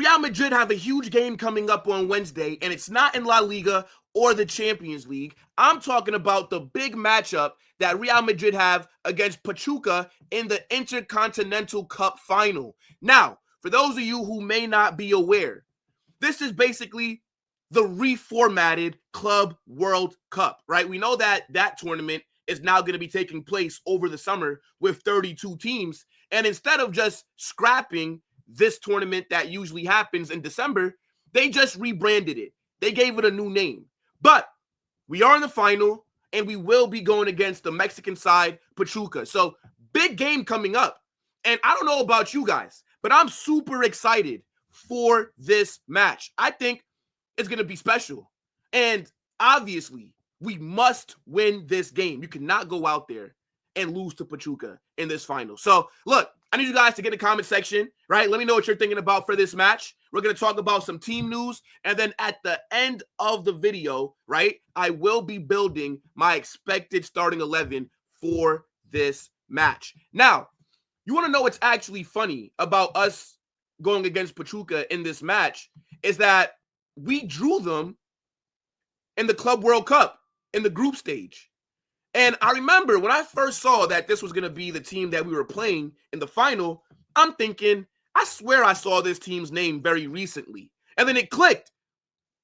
Real Madrid have a huge game coming up on Wednesday, and it's not in La Liga or the Champions League. I'm talking about the big matchup that Real Madrid have against Pachuca in the Intercontinental Cup Final. Now, for those of you who may not be aware, this is basically the reformatted Club World Cup, right? We know that that tournament is now going to be taking place over the summer with 32 teams. And instead of just scrapping this tournament that usually happens in December, they just rebranded it. They gave it a new name. But we are in the final, and we will be going against the Mexican side, Pachuca. So big game coming up. And I don't know about you guys, but I'm super excited for this match. I think it's going to be special. And obviously, we must win this game. You cannot go out there and lose to Pachuca in this final. So, look, I need you guys to get in the comment section, right? Let me know what you're thinking about for this match. We're going to talk about some team news. And then at the end of the video, right, I will be building my expected starting 11 for this match. Now, you want to know what's actually funny about us going against Pachuca in this match is that we drew them in the Club World Cup in the group stage. And I remember when I first saw that this was going to be the team that we were playing in the final, I'm thinking, I swear I saw this team's name very recently. And then it clicked.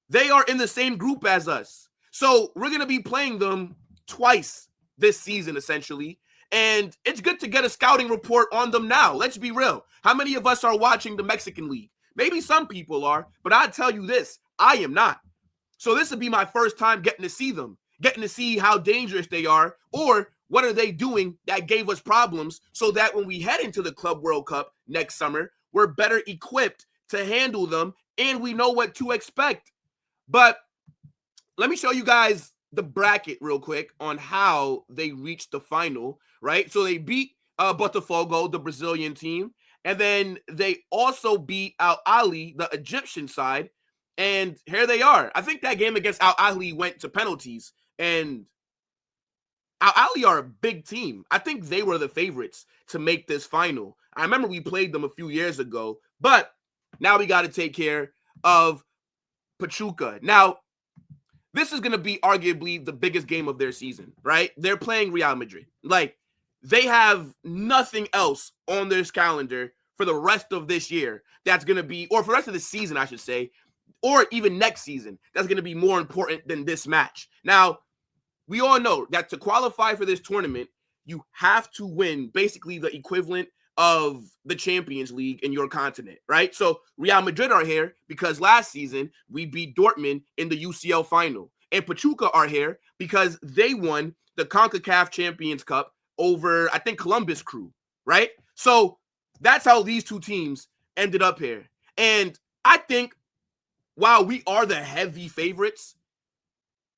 They are in the same group as us. So we're going to be playing them twice this season, essentially. And it's good to get a scouting report on them now. Let's be real. How many of us are watching the Mexican League? Maybe some people are, but I tell you this, I am not. So this would be my first time getting to see them, getting to see how dangerous they are, or what are they doing that gave us problems, so that when we head into the Club World Cup next summer, we're better equipped to handle them and we know what to expect. But let me show you guys the bracket real quick on how they reached the final, right? So they beat Botafogo, the Brazilian team, and then they also beat Al Ahly, the Egyptian side. And here they are. I think that game against Al Ahly went to penalties. And Al Ahly are a big team. I think they were the favorites to make this final. I remember we played them a few years ago. But now we got to take care of Pachuca. Now, this is going to be arguably the biggest game of their season, right? They're playing Real Madrid. Like, they have nothing else on their calendar for the rest of this year that's going to be, or for the rest of the season, I should say, or even next season, that's going to be more important than this match. Now, we all know that to qualify for this tournament, you have to win basically the equivalent of the Champions League in your continent, right? So Real Madrid are here because last season we beat Dortmund in the UCL final. And Pachuca are here because they won the CONCACAF Champions Cup over, I think, Columbus Crew, right? So that's how these two teams ended up here. And I think while we are the heavy favorites,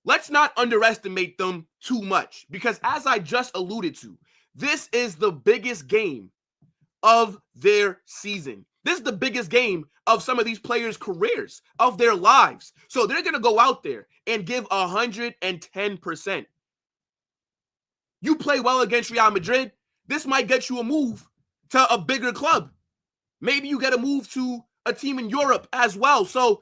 let's not underestimate them too much, because as I just alluded to, this is the biggest game of their season. This is the biggest game of some of these players' careers, of their lives. So they're going to go out there and give 110%. You play well against Real Madrid, this might get you a move to a bigger club. Maybe you get a move to a team in Europe as well. So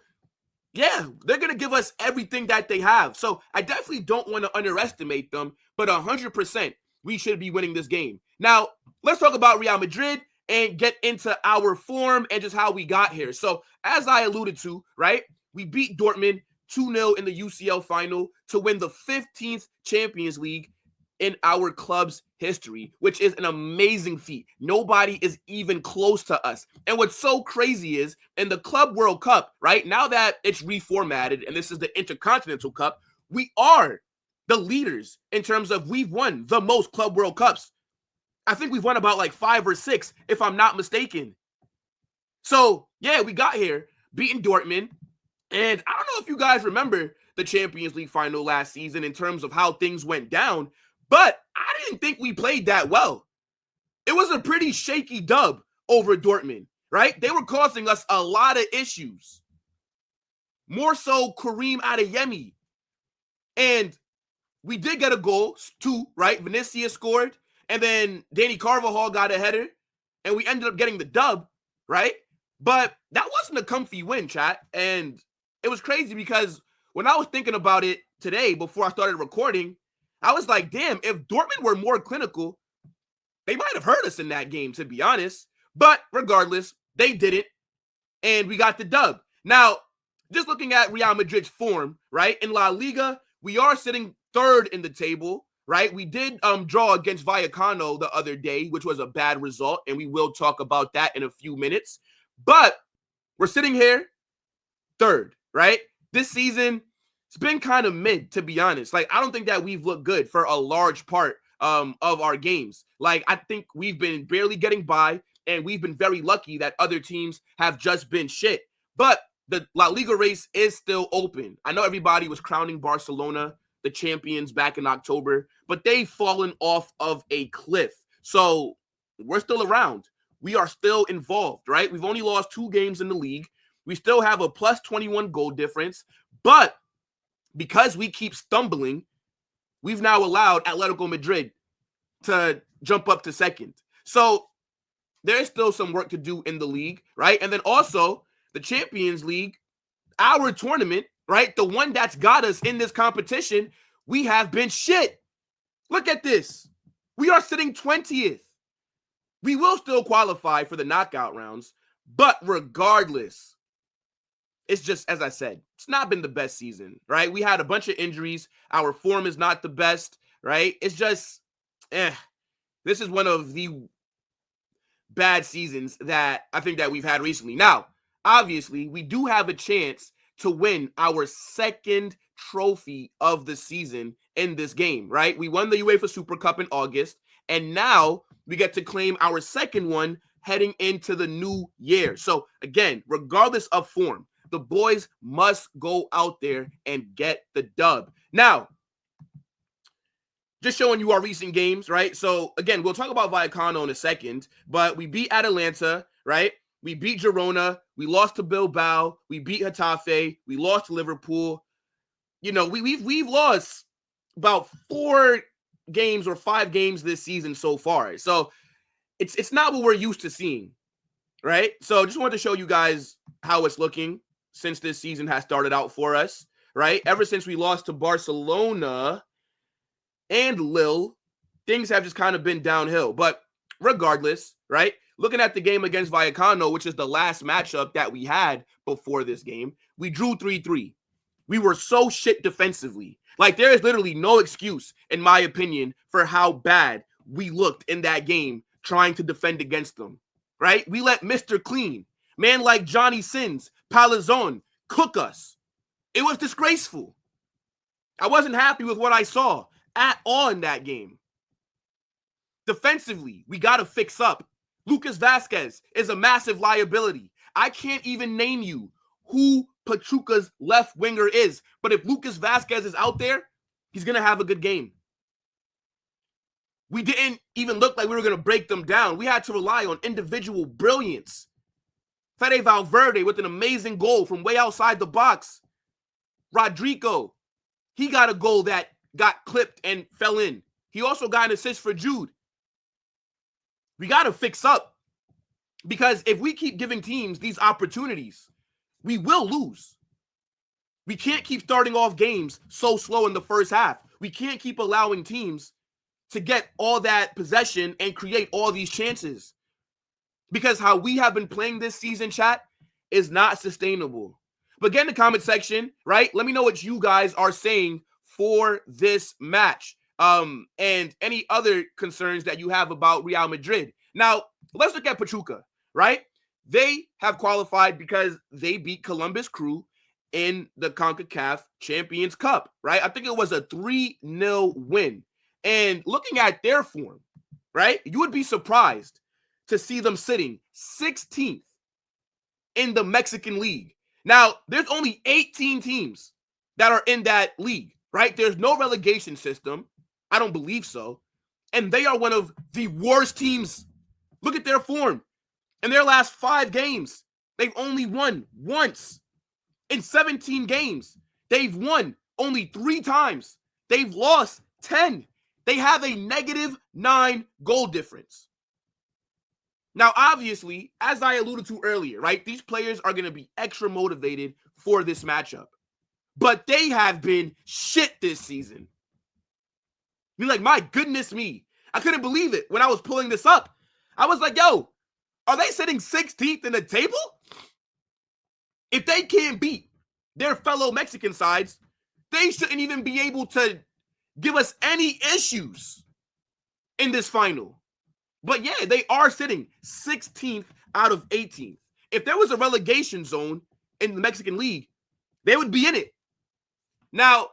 yeah, they're going to give us everything that they have. So I definitely don't want to underestimate them, but 100% we should be winning this game. Now, let's talk about Real Madrid and get into our form and just how we got here. So as I alluded to, right, we beat Dortmund 2-0 in the UCL final to win the 15th Champions League in our club's history, which is an amazing feat. Nobody is even close to us. And what's so crazy is in the Club World Cup, right, now that it's reformatted and this is the Intercontinental Cup, we are the leaders in terms of we've won the most Club World Cups. I think we've won about like 5 or 6, if I'm not mistaken. So, yeah, we got here, beating Dortmund. And I don't know if you guys remember the Champions League final last season in terms of how things went down, but I didn't think we played that well. It was a pretty shaky dub over Dortmund, right? They were causing us a lot of issues. More so Karim Adeyemi. And we did get a goal, too, right? Vinicius scored, and then Danny Carvajal got a header, and we ended up getting the dub, right? But that wasn't a comfy win, chat. And it was crazy because when I was thinking about it today before I started recording, I was like, damn, if Dortmund were more clinical, they might have hurt us in that game, to be honest. But regardless, they didn't. And we got the dub. Now, just looking at Real Madrid's form, right? In La Liga, we are sitting third in the table, right? We did draw against Vallecano the other day, which was a bad result, and we will talk about that in a few minutes. But we're sitting here third, right? This season, it's been kind of mid, to be honest. Like, I don't think that we've looked good for a large part of our games. Like, I think we've been barely getting by, and we've been very lucky that other teams have just been shit. But the La Liga race is still open. I know everybody was crowning Barcelona the champions back in October, but they've fallen off of a cliff. So we're still around. We are still involved, right? We've only lost 2 games in the league. We still have a plus 21 goal difference. But because we keep stumbling, we've now allowed Atletico Madrid to jump up to second. So there's still some work to do in the league, right? And then also the Champions League, our tournament, right? The one that's got us in this competition, we have been shit. Look at this. We are sitting 20th. We will still qualify for the knockout rounds, but regardless, it's just, as I said, it's not been the best season, right? We had a bunch of injuries. Our form is not the best, right? It's just, this is one of the bad seasons that I think that we've had recently. Now, obviously, we do have a chance to win our second trophy of the season in this game, right? We won the UEFA Super Cup in August, and now we get to claim our second one heading into the new year. So again, regardless of form, the boys must go out there and get the dub. Now, just showing you our recent games, right? So again, we'll talk about Vallecano in a second, but we beat Atalanta, right? We beat Girona. We lost to Bilbao. We beat Getafe. We lost to Liverpool. You know, we've lost about 4 games or 5 games this season so far. So it's not what we're used to seeing, right? So just wanted to show you guys how it's looking since this season has started out for us, right? Ever since we lost to Barcelona and Lille, things have just kind of been downhill. But regardless, right? Looking at the game against Vallecano, which is the last matchup that we had before this game, we drew 3-3. We were so shit defensively. Like, there is literally no excuse, in my opinion, for how bad we looked in that game trying to defend against them, right? We let Mr. Clean, man like Johnny Sins, Palazon, cook us. It was disgraceful. I wasn't happy with what I saw at all in that game. Defensively, we got to fix up. Lucas Vazquez is a massive liability. I can't even name you who Pachuca's left winger is, but if Lucas Vazquez is out there, he's going to have a good game. We didn't even look like we were going to break them down. We had to rely on individual brilliance. Fede Valverde with an amazing goal from way outside the box. Rodrigo, he got a goal that got clipped and fell in. He also got an assist for Jude. We got to fix up, because if we keep giving teams these opportunities, we will lose. We can't keep starting off games so slow in the first half. We can't keep allowing teams to get all that possession and create all these chances, because how we have been playing this season, chat, is not sustainable. But get in the comment section, right? Let me know what you guys are saying for this match, and any other concerns that you have about Real Madrid. Now, let's look at Pachuca, right? They have qualified because they beat Columbus Crew in the CONCACAF Champions Cup, right? I think it was a 3-0 win. And looking at their form, right, you would be surprised to see them sitting 16th in the Mexican League. Now, there's only 18 teams that are in that league, right? There's no relegation system. I don't believe so. And they are one of the worst teams. Look at their form. In their last 5 games, they've only won once. In 17 games, they've won only 3 times. They've lost 10. They have a -9 goal difference. Now, obviously, as I alluded to earlier, right, these players are going to be extra motivated for this matchup. But they have been shit this season. You're like, my goodness me. I couldn't believe it when I was pulling this up. I was like, yo, are they sitting 16th in the table? If they can't beat their fellow Mexican sides, they shouldn't even be able to give us any issues in this final. But yeah, they are sitting 16th out of 18th. If there was a relegation zone in the Mexican League, they would be in it. Now,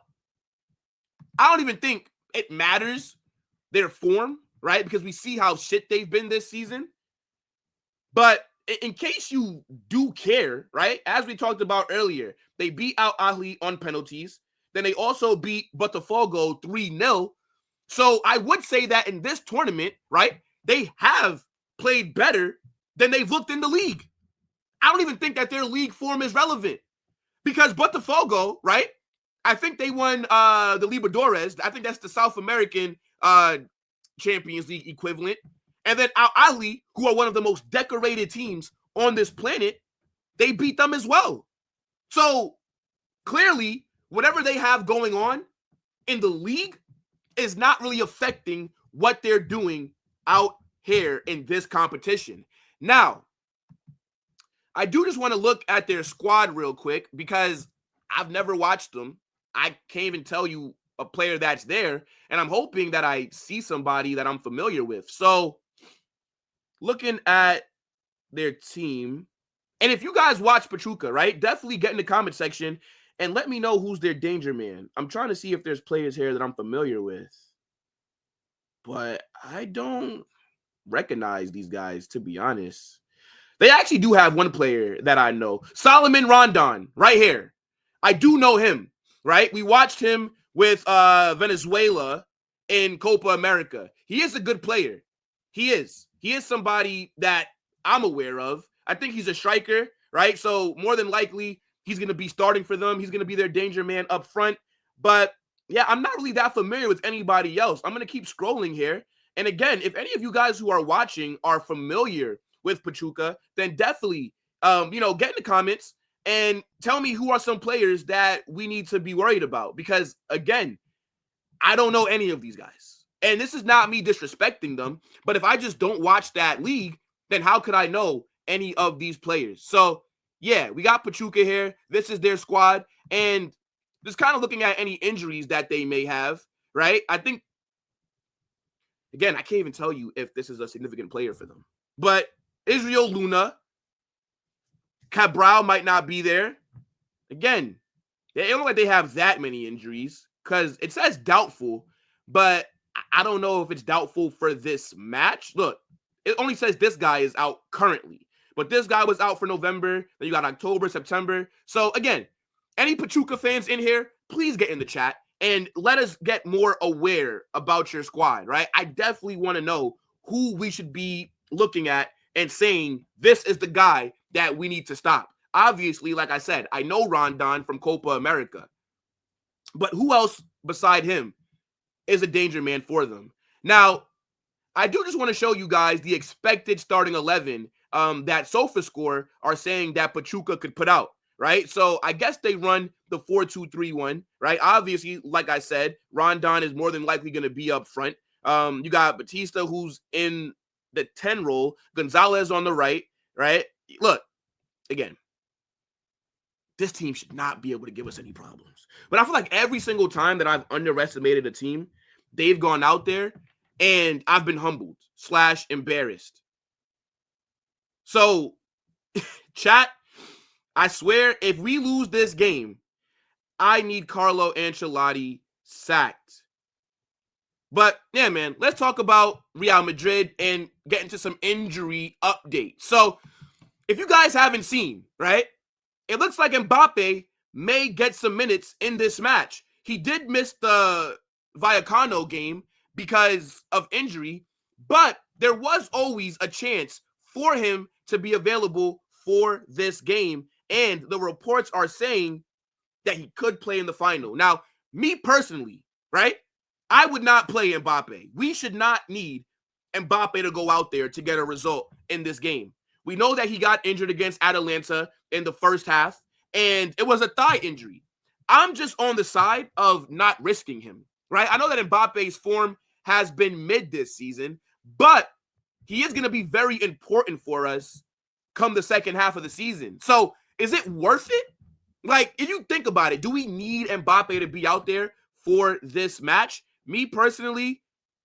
I don't even think it matters their form, right? Because we see how shit they've been this season. But in case you do care, right? As we talked about earlier, they beat Al Ahly on penalties. Then they also beat Botafogo 3-0. So I would say that in this tournament, right, they have played better than they've looked in the league. I don't even think that their league form is relevant because Botafogo, right, I think they won the Libertadores. I think that's the South American Champions League equivalent. And then Al Ahly, who are one of the most decorated teams on this planet, they beat them as well. So clearly, whatever they have going on in the league is not really affecting what they're doing out here in this competition. Now, I do just want to look at their squad real quick because I've never watched them. I can't even tell you a player that's there, and I'm hoping that I see somebody that I'm familiar with. So, looking at their team, and if you guys watch Pachuca, right, definitely get in the comment section and let me know who's their danger man. I'm trying to see if there's players here that I'm familiar with, but I don't recognize these guys, to be honest. They actually do have one player that I know, Solomon Rondon, right here. I do know him, right? We watched him with Venezuela in Copa America. He is a good player. He is. He is somebody that I'm aware of. I think he's a striker, right? So more than likely, he's going to be starting for them. He's going to be their danger man up front. But yeah, I'm not really that familiar with anybody else. I'm going to keep scrolling here. And again, if any of you guys who are watching are familiar with Pachuca, then definitely, get in the comments and tell me who are some players that we need to be worried about. Because again, I don't know any of these guys. And this is not me disrespecting them, but if I just don't watch that league, then how could I know any of these players? So yeah, we got Pachuca here. This is their squad. And just kind of looking at any injuries that they may have, right? I think, again, I can't even tell you if this is a significant player for them. But Israel Luna, Cabral might not be there. Again, they don't look like they have that many injuries because it says doubtful, but I don't know if it's doubtful for this match. Look, it only says this guy is out currently, but this guy was out for November. Then you got October, September. So again, any Pachuca fans in here, please get in the chat and let us get more aware about your squad, right? I definitely want to know who we should be looking at and saying this is the guy that we need to stop. Obviously, like I said, I know Rondon from Copa America, but who else beside him is a danger man for them? Now, I do just want to show you guys the expected starting 11 that SofaScore are saying that Pachuca could put out, right? So I guess they run the 4-2-3-1, right? Obviously, like I said, Rondon is more than likely going to be up front. You got Batista, who's in the 10 role, Gonzalez on the right? Look, again, this team should not be able to give us any problems. But I feel like every single time that I've underestimated a team, they've gone out there and I've been humbled / embarrassed. So, chat, I swear, if we lose this game, I need Carlo Ancelotti sacked. But yeah, man, let's talk about Real Madrid and get into some injury updates. So, if you guys haven't seen, right, it looks like Mbappe may get some minutes in this match. He did miss the Vallecano game because of injury, but there was always a chance for him to be available for this game. And the reports are saying that he could play in the final. Now, me personally, right, I would not play Mbappe. We should not need Mbappe to go out there to get a result in this game. We know that he got injured against Atalanta in the first half, and it was a thigh injury. I'm just on the side of not risking him, right? I know that Mbappe's form has been mid this season, but he is going to be very important for us come the second half of the season. So is it worth it? Like, if you think about it, do we need Mbappe to be out there for this match? Me personally,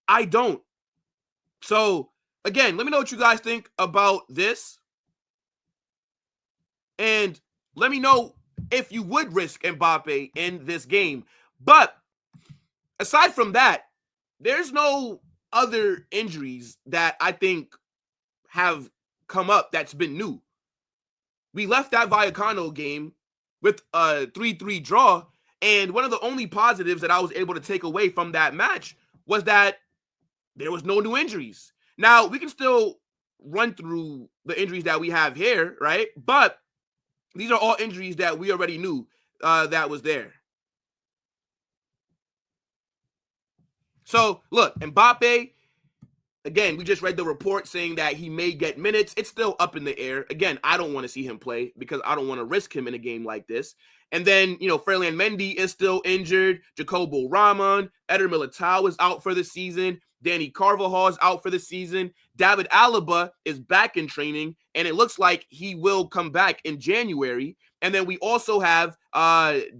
I don't. So, again, let me know what you guys think about this. And let me know if you would risk Mbappe in this game. But aside from that, there's no other injuries that I think have come up that's been new. We left that Vallecano game with a 3-3 draw, and one of the only positives that I was able to take away from that match was that there was no new injuries. Now, we can still run through the injuries that we have here, right? But these are all injuries that we already knew that was there. So, look, Mbappe, again, we just read the report saying that he may get minutes. It's still up in the air. Again, I don't want to see him play because I don't want to risk him in a game like this. And then, Ferland Mendy is still injured. Jacobo Ramon, Eder Militao is out for the season. Danny Carvajal is out for the season. David Alaba is back in training, and it looks like he will come back in January. And then we also have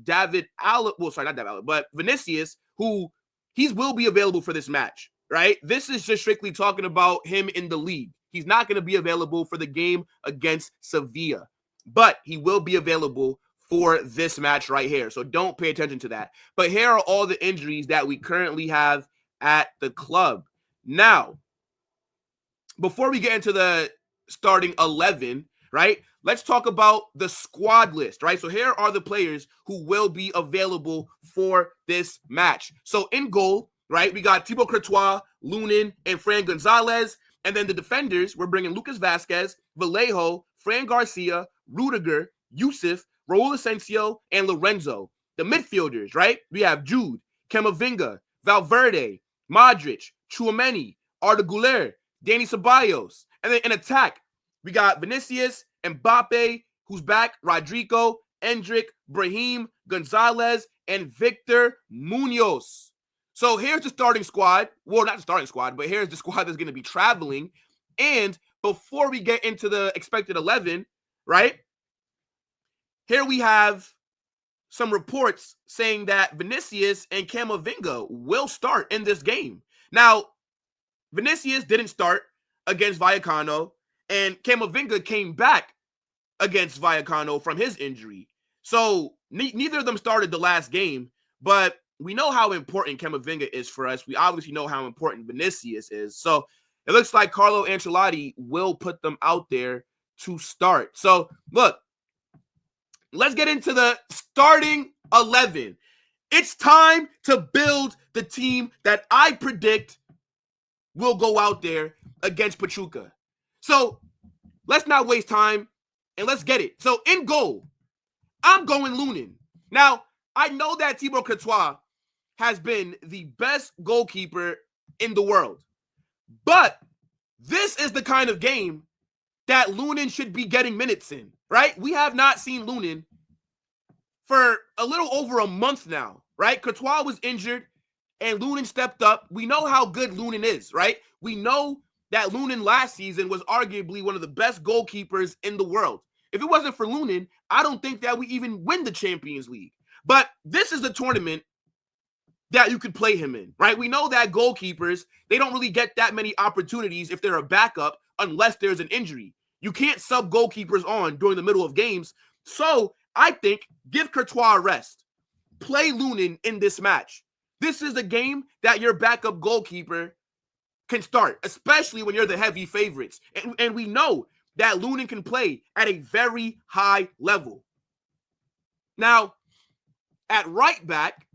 David Alaba, well, sorry, not David Alaba, but Vinicius, who he will be available for this match, right? This is just strictly talking about him in the league. He's not going to be available for the game against Sevilla, but he will be available for this match right here. So don't pay attention to that. But here are all the injuries that we currently have at the club. Now, before we get into the starting 11, right, let's talk about the squad list, right? So here are the players who will be available for this match. So in goal, right, we got Thibaut Courtois, Lunin, and Fran Gonzalez. And then the defenders, we're bringing Lucas Vazquez, Vallejo, Fran Garcia, Rudiger, Yusuf, Raul Asensio, and Lorenzo. The midfielders, right, we have Jude, Camavinga, Valverde, Modric, Tchouameni, Arda Güler, Dani Ceballos. And then in attack, we got Vinicius, Mbappe, who's back, Rodrigo, Endrick, Brahim, Gonzalez, and Victor Munoz. So here's the starting squad. Well, not the starting squad, but here's the squad that's going to be traveling. And before we get into the expected 11, right, here we have some reports saying that Vinicius and Camavinga will start in this game. Now, Vinicius didn't start against Vallecano, and Camavinga came back against Vallecano from his injury. So neither of them started the last game, but we know how important Camavinga is for us. We obviously know how important Vinicius is. So it looks like Carlo Ancelotti will put them out there to start. So look, let's get into the starting 11. It's time to build the team that I predict will go out there against Pachuca. So let's not waste time and let's get it. So in goal, I'm going Lunin. Now, I know that Thibaut Courtois has been the best goalkeeper in the world, but this is the kind of game that Lunin should be getting minutes in, right? We have not seen Lunin for a little over a month now, right? Courtois was injured and Lunin stepped up. We know how good Lunin is, right? We know that Lunin last season was arguably one of the best goalkeepers in the world. If it wasn't for Lunin, I don't think that we even win the Champions League. But this is the tournament that you could play him in, right? We know that goalkeepers, they don't really get that many opportunities if they're a backup unless there's an injury. You can't sub goalkeepers on during the middle of games. So I think give Courtois a rest. Play Lunin in this match. This is a game that your backup goalkeeper can start, especially when you're the heavy favorites. And we know that Lunin can play at a very high level. Now, at right back,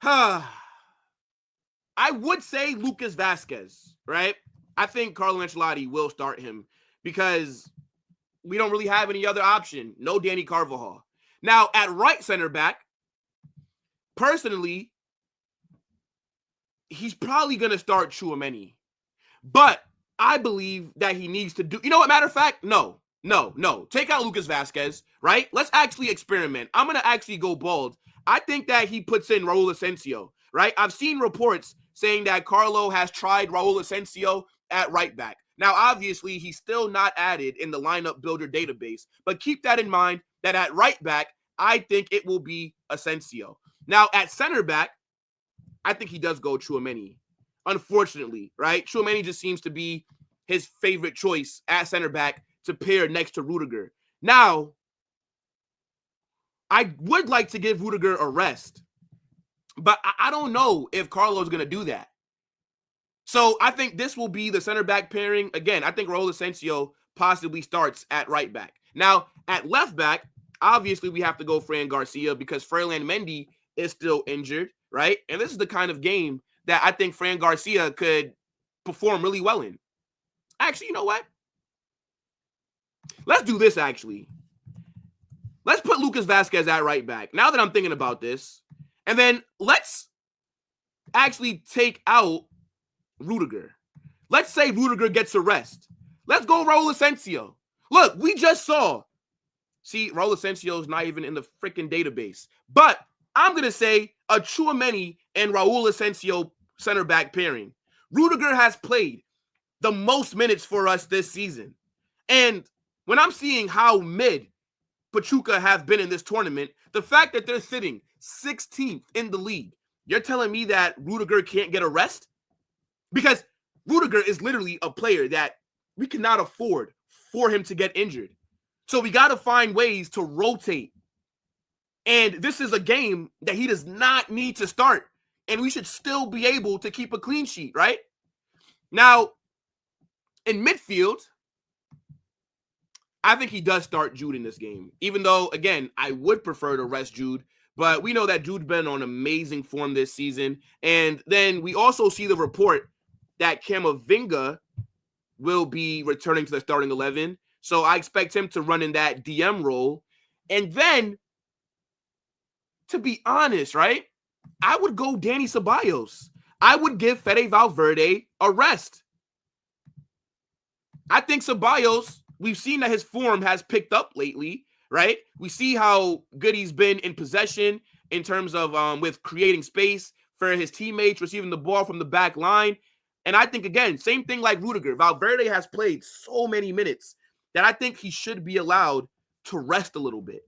I would say Lucas Vazquez, right? I think Carlo Ancelotti will start him because we don't really have any other option. No Danny Carvajal. Now, at right center back, personally, he's probably going to start Tchouaméni. But I believe that he needs to do, you know what, matter of fact, no. Take out Lucas Vazquez, right? Let's actually experiment. I'm going to actually go bold. I think that he puts in Raul Asensio, right? I've seen reports saying that Carlo has tried Raul Asensio at right back. Now, obviously, he's still not added in the lineup builder database, but keep that in mind that at right back, I think it will be Asensio. Now, at center back, I think he does go Tchouaméni. Unfortunately, right? Tchouaméni just seems to be his favorite choice at center back to pair next to Rudiger. Now, I would like to give Rudiger a rest, but I don't know if Carlo's going to do that. So I think this will be the center back pairing. Again, I think Raul Asensio possibly starts at right back. Now, at left back, obviously we have to go Fran Garcia because Ferland Mendy is still injured, right? And this is the kind of game that I think Fran Garcia could perform really well in. Actually, you know what? Let's do this, actually. Let's put Lucas Vazquez at right back. Now that I'm thinking about this. And then let's actually take out Rudiger. Let's say Rudiger gets a rest. Let's go Raul Asensio. Look, we just saw. See, Raul Asensio is not even in the freaking database. But I'm going to say a Tchouaméni and Raul Asensio center back pairing. Rudiger has played the most minutes for us this season. And when I'm seeing how mid Pachuca have been in this tournament, the fact that they're sitting 16th in the league, you're telling me that Rudiger can't get a rest? Because Rudiger is literally a player that we cannot afford for him to get injured. So we got to find ways to rotate. And this is a game that he does not need to start. And we should still be able to keep a clean sheet, right? Now, in midfield, I think he does start Jude in this game. Even though, again, I would prefer to rest Jude. But we know that Jude's been on amazing form this season. And then we also see the report that Camavinga will be returning to the starting 11. So I expect him to run in that DM role. And then, to be honest, right, I would go Dani Ceballos. I would give Fede Valverde a rest. I think Ceballos, we've seen that his form has picked up lately, right? We see how good he's been in possession in terms of with creating space for his teammates, receiving the ball from the back line. And I think, again, same thing like Rudiger. Valverde has played so many minutes that I think he should be allowed to rest a little bit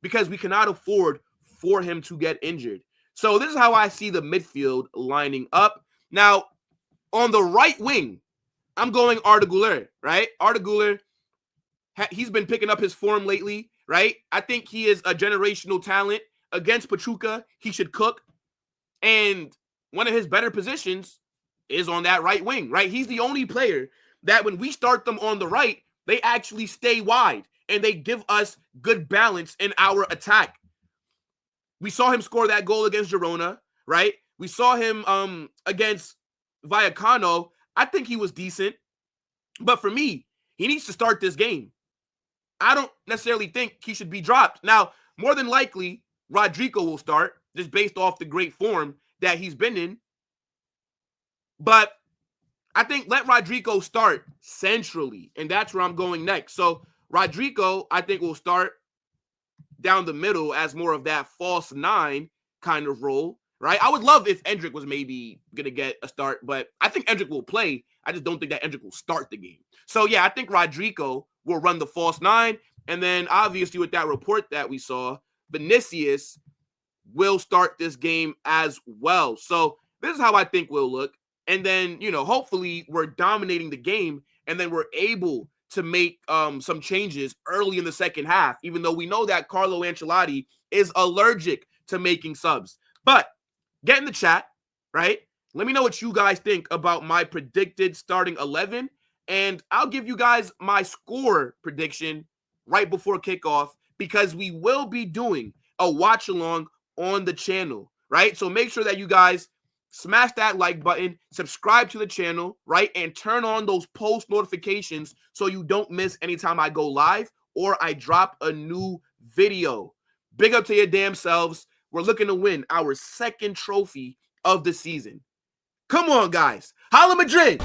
because we cannot afford for him to get injured. So this is how I see the midfield lining up. Now, on the right wing, I'm going Arda Güler, right? Arda Güler, he's been picking up his form lately, right? I think he is a generational talent. Against Pachuca, he should cook. And one of his better positions is on that right wing, right? He's the only player that when we start them on the right, they actually stay wide and they give us good balance in our attack. We saw him score that goal against Girona, right? We saw him against Vallecano. I think he was decent. But for me, he needs to start this game. I don't necessarily think he should be dropped. Now, more than likely, Rodrigo will start just based off the great form that he's been in. But I think let Rodrigo start centrally, and that's where I'm going next. So Rodrigo, I think, will start down the middle as more of that false nine kind of role, right? I would love if Endrick was maybe going to get a start, but I think Endrick will play. I just don't think that Endrick will start the game. So, yeah, I think Rodrigo will run the false nine. And then, obviously, with that report that we saw, Vinicius will start this game as well. So, this is how I think we'll look. And then, you know, hopefully we're dominating the game and then we're able to make some changes early in the second half, even though we know that Carlo Ancelotti is allergic to making subs. But get in the chat, right? Let me know what you guys think about my predicted starting 11, and I'll give you guys my score prediction right before kickoff because we will be doing a watch along on the channel, right? So make sure that you guys smash that like button, subscribe to the channel, right? And turn on those post notifications so you don't miss anytime I go live or I drop a new video. Big up to your damn selves. We're looking to win our second trophy of the season. Come on, guys. Holla Madrid!